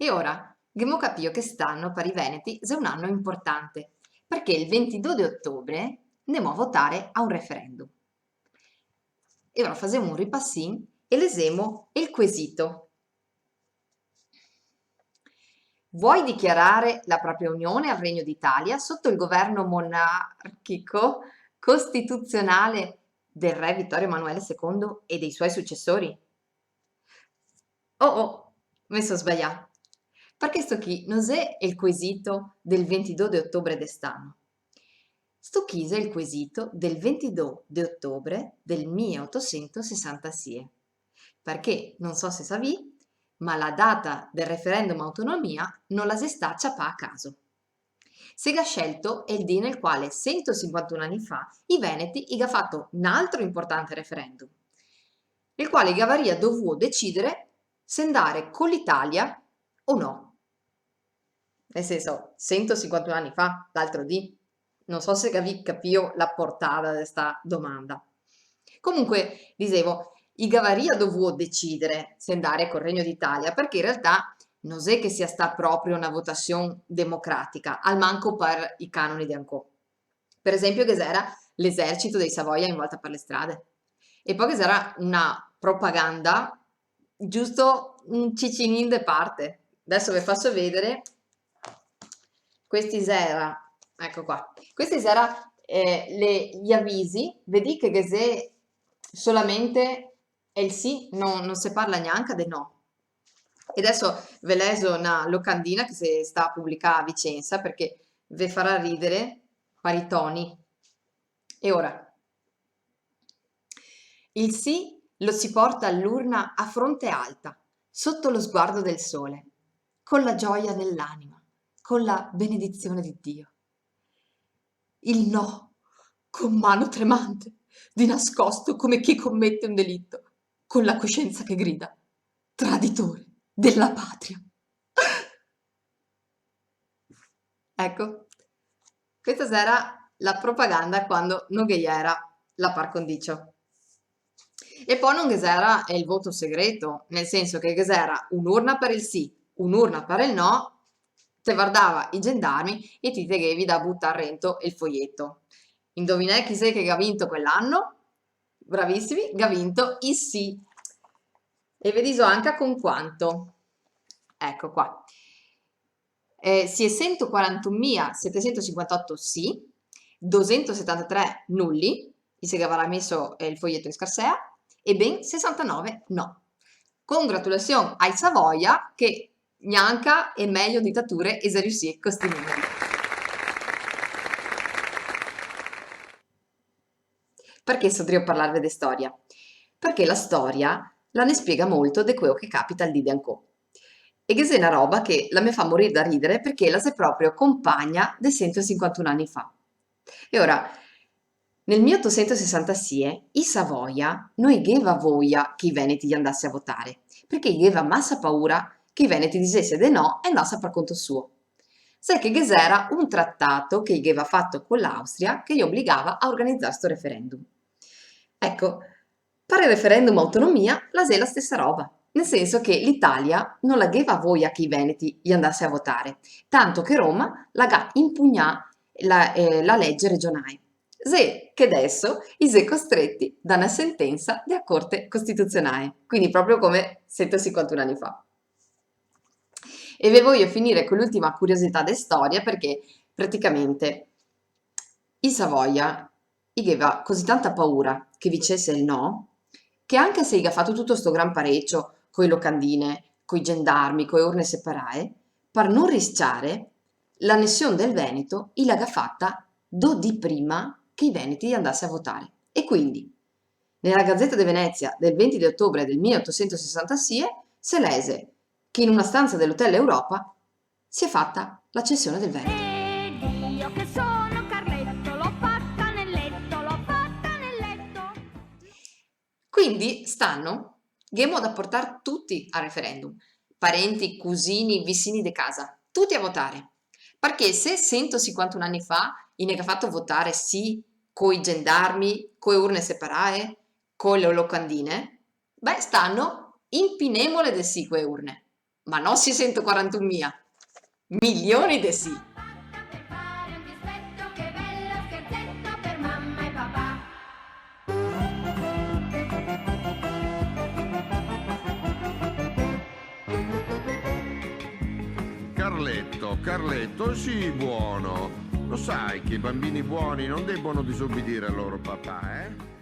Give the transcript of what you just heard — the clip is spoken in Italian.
E ora, abbiamo capito che stanno per i Veneti è un anno importante, perché il 22 di ottobre andiamo a votare a un referendum. E ora facciamo un ripassin e lesemo il quesito. Vuoi dichiarare la propria unione al Regno d'Italia sotto il governo monarchico costituzionale del re Vittorio Emanuele II e dei suoi successori? Oh oh, mi sono sbagliato. Perché sto qui non è il quesito del 22 di ottobre d'est'anno. Sto qui è il quesito del 22 di ottobre del 1866. Perché, non so se sapi, ma la data del referendum autonomia non la si sta a ciapà a caso. Sega scelto è il dì nel quale 151 anni fa i Veneti ha fatto un altro importante referendum, nel quale Gavaria dovuto decidere se andare con l'Italia o no. Nel senso, 151 anni fa, l'altro dì. Non so se capio la portata di questa domanda. Comunque, dicevo, i Gavaria dovuto decidere se andare col Regno d'Italia, perché in realtà non è che sia sta proprio una votazione democratica, al manco per i canoni di Ancò. Per esempio, che era l'esercito dei Savoia in volta per le strade. E poi che era una propaganda, giusto un cicinin de parte. Adesso vi faccio vedere. Questi era, ecco qua, questi era gli avvisi, vedi che se solamente è il sì, non si parla neanche del no. E adesso ve leso una locandina che si sta a pubblicare a Vicenza perché vi farà ridere pari toni. E ora, il sì lo si porta all'urna a fronte alta, sotto lo sguardo del sole, con la gioia nell'anima, con la benedizione di Dio. Il no, con mano tremante, di nascosto come chi commette un delitto, con la coscienza che grida, traditore della patria. Ecco, questa era la propaganda quando non era la par condicio. E poi non era il voto segreto, nel senso che era un'urna per il sì, un'urna per il no, te guardava i gendarmi e ti tegevi da buttare rento il foglietto. Indovinai chi sei che ha vinto quell'anno? Bravissimi, che ha vinto il sì. E vedi so anche con quanto. Ecco qua. Si è 141.758 sì, 273 nulli, chi si avrà messo il foglietto in scarsea, e ben 69 no. Congratulazioni ai Savoia che neanche è meglio dittature e se riuscì con questi numeri. Perché sto a parlarvi di storia? Perché la storia la ne spiega molto di quello che capita al di ancò. E che è una roba che la mi fa morire da ridere perché la sei proprio compagna dei 151 anni fa. E ora, nel 1866, i Savoia non aveva voglia che i Veneti gli andasse a votare, perché gli aveva massa paura che i Veneti dicesse di no e andasse per conto suo. Sai che era un trattato che gli aveva fatto con l'Austria che gli obbligava a organizzare questo referendum. Ecco, per il referendum autonomia la è la stessa roba, nel senso che l'Italia non la aveva voglia che i Veneti gli andasse a votare, tanto che Roma la ga impugnà la legge regionale. Se che adesso i sei costretti da una sentenza della Corte Costituzionale, quindi proprio come 151 anni fa. E vi voglio finire con l'ultima curiosità di storia perché praticamente i Savoia gli aveva così tanta paura che vincesse il no, che anche se gli ha fatto tutto sto gran parecchio coi locandine, coi gendarmi, coi urne separate, per non rischiare l'annessione del Veneto, l'ha fatta 2 di prima che i Veneti andasse a votare. E quindi, nella Gazzetta di Venezia del 20 di ottobre del 1866, si lese che in una stanza dell'Hotel Europa si è fatta la cessione del Veneto. Ed io che sono Carletto, l'ho fatta nel letto, l'ho fatta nel letto. Quindi stanno Ghemo da portare tutti al referendum, parenti, cugini, vicini di casa, tutti a votare. Perché se 151 anni fa ne ha fatto votare sì coi gendarmi, coi urne separate, con le locandine, beh, stanno impinemole del sì quelle urne. Ma non si 141 mia, milioni de sì. Per fare un dispetto, che bello scherzetto per mamma e papà. Carletto, Carletto, sii buono. Lo sai che i bambini buoni non debbono disobbedire al loro papà, eh?